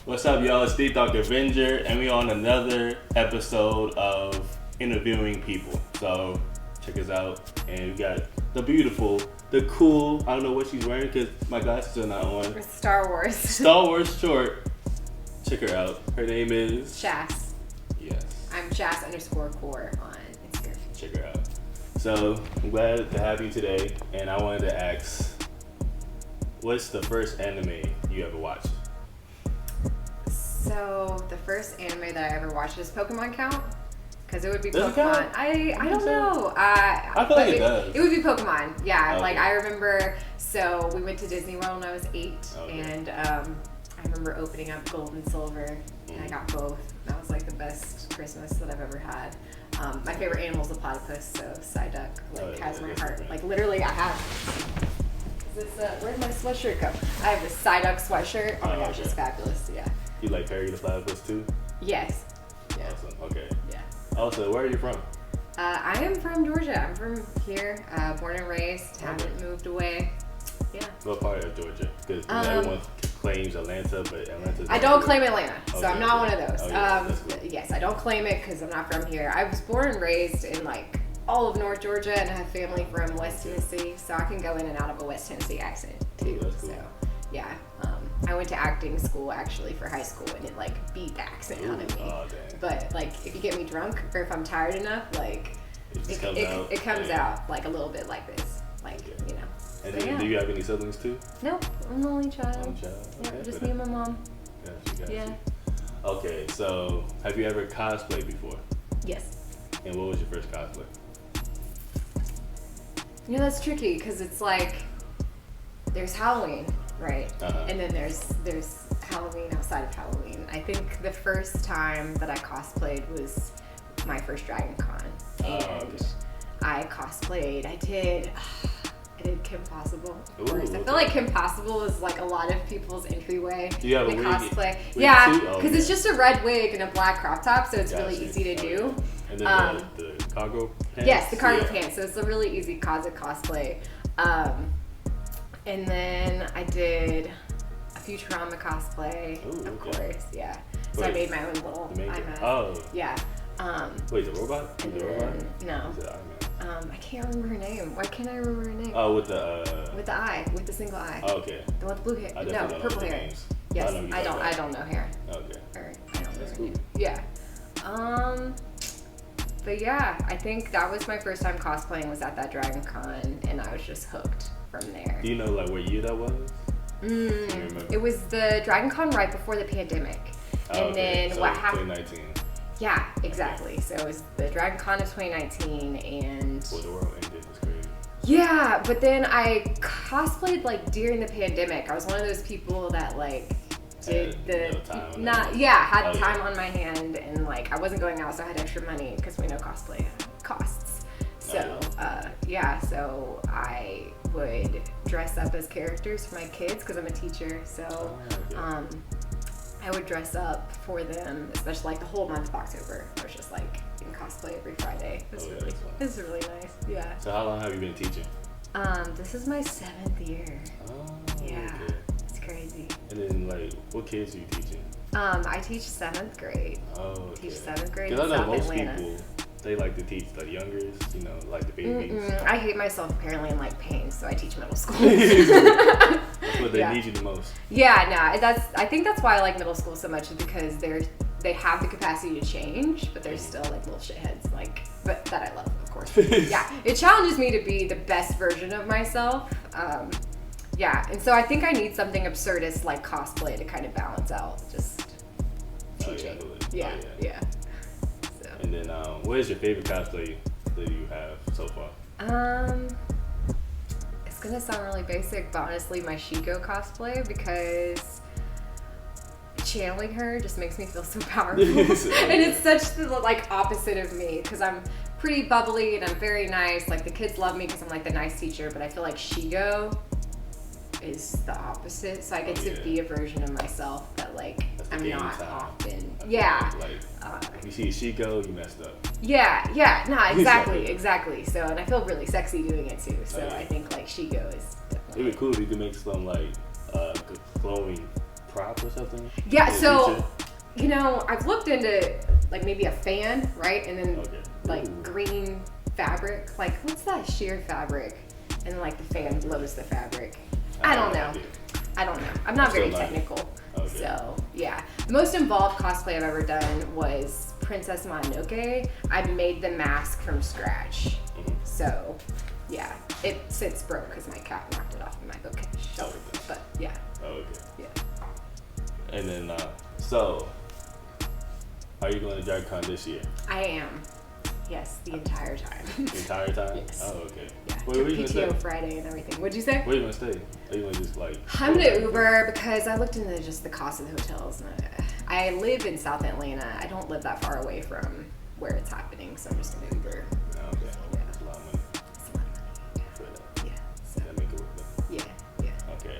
What's up, y'all? It's Deep Talk Avenger, and we on another episode of interviewing people. So check us out, and we got the beautiful, the cool. I don't know what she's wearing because my glasses are not on. It's Star Wars. Star Wars short. Check her out. Her name is Shas. Yes. I'm Shas_core on Instagram. Check her out. So I'm glad to have you today, and I wanted to ask, what's the first anime you ever watched? So the first anime that I ever watched, does Pokemon count? Because it would be Does it Pokemon. count? I don't know. I feel like it does. It would be Pokemon. Yeah. Okay. Like I remember. So we went to Disney World when I was 8, Okay. and I remember opening up Gold and Silver, and I got both. That was like the best Christmas that I've ever had. My favorite animal is the platypus, so Psyduck has my heart. Like literally, I have. Where'd my sweatshirt go? I have this Psyduck sweatshirt. Oh my gosh, it's fabulous. Yeah. You like Perry the Platypus too? Yes. Yeah. Awesome. Okay. Yeah. Also, where are you from? I am from Georgia. I'm from here, born and raised. Haven't moved away. Yeah. What part of Georgia? Because everyone claims Atlanta, but Atlanta's I don't claim Atlanta, so Okay, I'm not okay. one of those. Oh, yeah, that's cool. Yes, I don't claim it because I'm not from here. I was born and raised in like all of North Georgia, and I have family from West Tennessee, so I can go in and out of a West Tennessee accent too. Oh, that's cool. So, yeah. I went to acting school actually for high school, and it like beat the accent out of me. Oh, dang. But like, if you get me drunk or if I'm tired enough, like it comes out like a little bit like this, like you know. And So, then, yeah. do you have any siblings too? Nope, I'm the only child. One child. Yeah, Okay, just but- me and my mom. Gotcha. Yeah. Okay, so have you ever cosplayed before? Yes. And what was your first cosplay? You know, that's tricky because it's like there's Halloween, right? Uh-huh. And then there's Halloween outside of Halloween. I think the first time that I cosplayed was my first Dragon Con, and okay. I cosplayed. I did Kim Possible. Of course. I okay. feel like Kim Possible is like a lot of people's entryway Do you have a into wig? cosplay. Wig Yeah, too? because Oh, yeah. it's just a red wig and a black crop top, so it's Gotcha. really easy to do. Yeah. And then the cargo pants? Yes, the cargo Yeah. pants. So it's a really easy cosplay. And then I did a Futurama cosplay, Ooh, of okay. course. Yeah. So I Wait, made my own little You made iMac. it? Oh. Yeah. Wait, the robot? And The robot? then, no. Is it Iron Man? I can't remember her name. Why can't I remember her name? Oh, with the With the eye, with the single eye. Oh, okay. The one with blue hair. I No, definitely don't purple know the hair. names. Yes, know you I like don't. that. I don't know hair. Okay. Or I don't know That's her cool. name. Yeah. But yeah, I think that was my first time cosplaying. Was at that Dragon Con, and I was just hooked from there. Do you know like what year that was? Do you remember? It was the Dragon Con right before the pandemic, and okay. then So what happened? 2019. Yeah, exactly. So it was the Dragon Con of 2019, and Well, the world ended. It's crazy. yeah, but then I cosplayed like during the pandemic. I was one of those people that like did Had no time on not that. had Oh, time yeah. on my hand, and like I wasn't going out, so I had extra money because we know cosplay costs. So yeah, so I would dress up as characters for my kids because I'm a teacher. So okay. I would dress up for them, especially like the whole month of October. I was just like in cosplay every Friday. It was Oh, yeah, really, that's fun. it was really nice. Yeah. So how long have you been teaching? This is my 7th year. Oh, Yeah. okay. It's crazy. And then like, what kids are you teaching? I teach 7th grade. Oh, okay. Teach 7th grade in Because I know South most Atlanta. people, they like to teach the youngest, you know, like the babies. I hate myself apparently and like pain, so I teach middle school. That's what they Yeah. need you the most. Yeah, no, I think that's why I like middle school so much, is because they have the capacity to change, but they're still like little shitheads, like, but that I love, of course. Yeah, it challenges me to be the best version of myself. Yeah, and so I think I need something absurdist like cosplay to kind of balance out just teaching. Yeah. Yeah. So. And then, what is your favorite cosplay that you have so far? It's gonna sound really basic, but honestly, my Shiko cosplay, because channeling her just makes me feel so powerful. And it's such the like opposite of me, because I'm pretty bubbly and I'm very nice. Like the kids love me because I'm like the nice teacher, but I feel like Shigo is the opposite. So I get to be a version of myself that like That's the I'm game not time. often. Yeah. Like, if you see Chico, you messed up. Yeah, nah, Exactly. exactly. So, and I feel really sexy doing it too. So Oh, yeah. I think like Shigo is definitely. It'd be cool if you could make some like glowing crop or something? Yeah, so, you know, I've looked into like maybe a fan, right? And then like green fabric. Like, what's that sheer fabric? And then like the fan blows the fabric. I don't know. I don't know. I'm not very technical. Okay. So, yeah. The most involved cosplay I've ever done was Princess Mononoke. I made the mask from scratch. So, yeah. It sits broke because my cat knocked it off in my bookcase. But, yeah. Okay. Yeah. And then, so, are you going to DragonCon this year? I am. Yes, the entire time. The entire time? Yes. Oh, okay. Yeah. Where are you PTO Friday and everything. What'd you say? Where are you going to stay? Are you going to just like... I'm going to Uber because I looked into just the cost of the hotels. I live in South Atlanta. I don't live that far away from where it's happening, so I'm just going to Uber. Oh, okay. Yeah. That's a lot of money. It's a lot of money. Yeah. So. That make it worth it. Yeah. Yeah. Okay.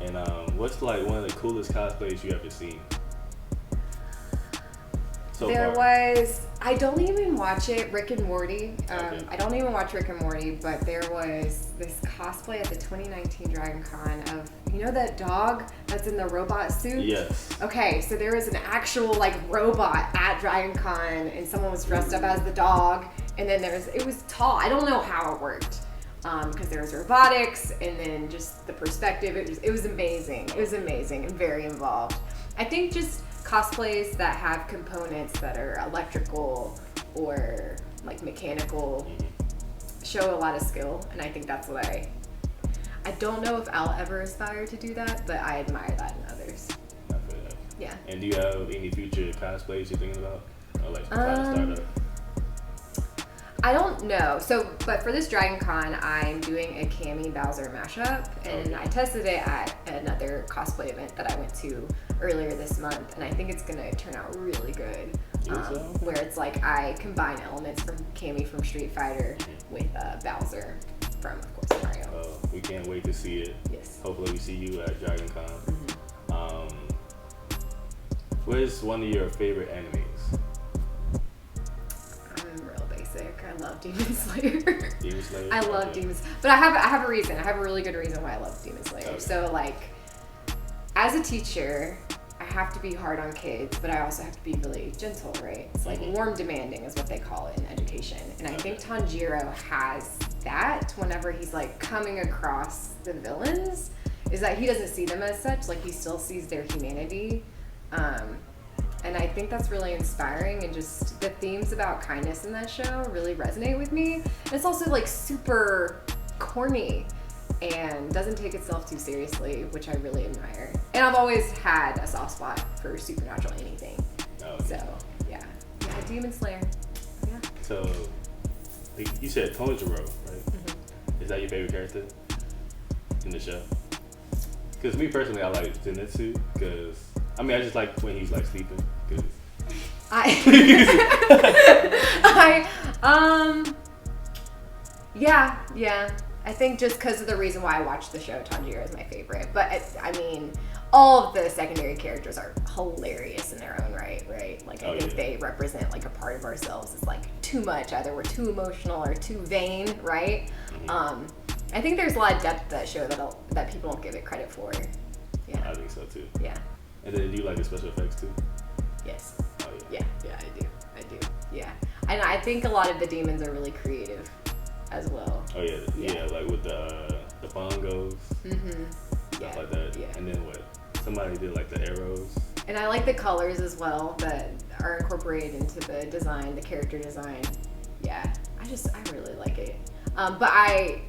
And what's like one of the coolest cosplays you ever seen? There was, I don't even watch it, Rick and Morty. Okay. I don't even watch Rick and Morty, but there was this cosplay at the 2019 DragonCon of, you know that dog that's in the robot suit? Yes. Okay, so there was an actual like robot at DragonCon and someone was dressed up as the dog, and then it was tall. I don't know how it worked. Because there was robotics and then just the perspective. It was amazing. It was amazing and very involved. I think just cosplays that have components that are electrical or like mechanical show a lot of skill, and I think that's what I don't know if I'll ever aspire to do that, but I admire that in others. I feel that. Yeah. And do you have any future cosplays you're thinking about? Or like trying to start up? I don't know. So, but for this DragonCon, I'm doing a Cammy Bowser mashup, and I tested it at another cosplay event that I went to earlier this month, and I think it's gonna turn out really good. Where it's like I combine elements from Cammy from Street Fighter with Bowser from, of course, Mario. We can't wait to see it. Yes. Hopefully we see you at DragonCon. What is one of your favorite animes? I love Demon Slayer. Demon Slayer? I love Demon Slayer. But I have a reason. I have a really good reason why I love Demon Slayer. Okay. So, like, as a teacher, I have to be hard on kids, but I also have to be really gentle, right? It's like warm demanding is what they call it in education. And I think Tanjiro has that whenever he's, like, coming across the villains, is that he doesn't see them as such. Like, he still sees their humanity. And I think that's really inspiring, and just the themes about kindness in that show really resonate with me. And it's also like super corny and doesn't take itself too seriously, which I really admire. And I've always had a soft spot for supernatural anything. So, yeah. Yeah, Demon Slayer. Yeah. So, you said Tanjiro, right? Is that your favorite character in the show? Because me personally, I like Zenitsu, because I just like when he's like sleeping. Yeah. I think just because of the reason why I watched the show, Tanjiro is my favorite. But all of the secondary characters are hilarious in their own right? Like I think they represent like a part of ourselves. It's like too much. Either we're too emotional or too vain, right? I think there's a lot of depth to that show that people don't give it credit for. Yeah. I think so too. Yeah. And then do you like the special effects too? Yes. Oh yeah. Yeah, I do. Yeah. And I think a lot of the demons are really creative as well. Oh yeah, like with the bongos, stuff like that. Yeah. And then what? Somebody did like the arrows. And I like the colors as well that are incorporated into the design, the character design. Yeah, I really like it. But I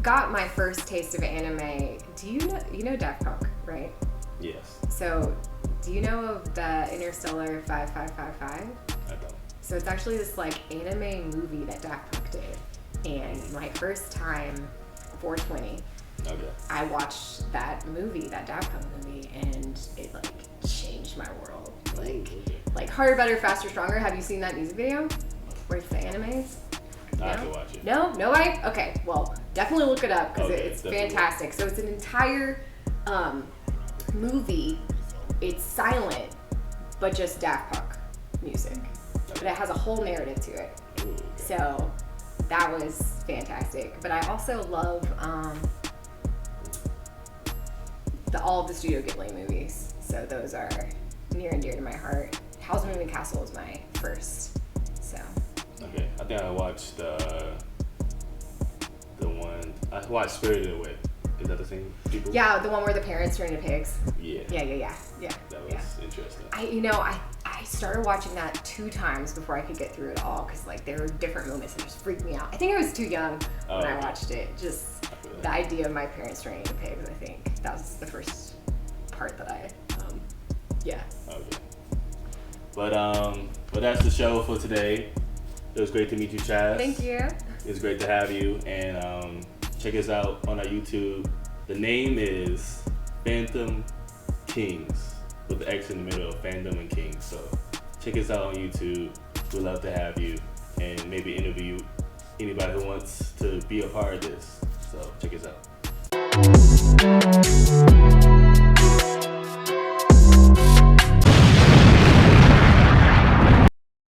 got my first taste of anime. Do you know Daft Punk, right? Yes. So, do you know of the Interstellar 5555? I don't. So it's actually this like anime movie that Daft Punk did. And my first time, 420, I watched that movie, that Daft Punk movie, and it like changed my world. Like Harder, Better, Faster, Stronger. Have you seen that music video? Where it's the animes? I have to watch it. No? Nobody? Okay, well, definitely look it up because it's fantastic. So it's an entire movie. It's silent, but just Daft Punk music. But it has a whole narrative to it. So that was fantastic. But I also love all of the Studio Ghibli movies. So those are near and dear to my heart. Howl's Moving Castle was my first. So. Okay, I think I watched the one. I watched Spirited Away. Is that the same people? Yeah, the one where the parents turn into pigs. Yeah. Yeah. That was interesting. I started watching that 2 times before I could get through it all because like there were different moments that just freaked me out. I think I was too young when I watched it. Just the idea of my parents turning into pigs. I think that was the first part that I. Yeah. Okay. But that's the show for today. It was great to meet you, Chaz. Thank you. It was great to have you, and check us out on our YouTube. The name is Phantom Kings, with the X in the middle of Fandom and Kings. So check us out on YouTube. We'd love to have you and maybe interview anybody who wants to be a part of this. So check us out.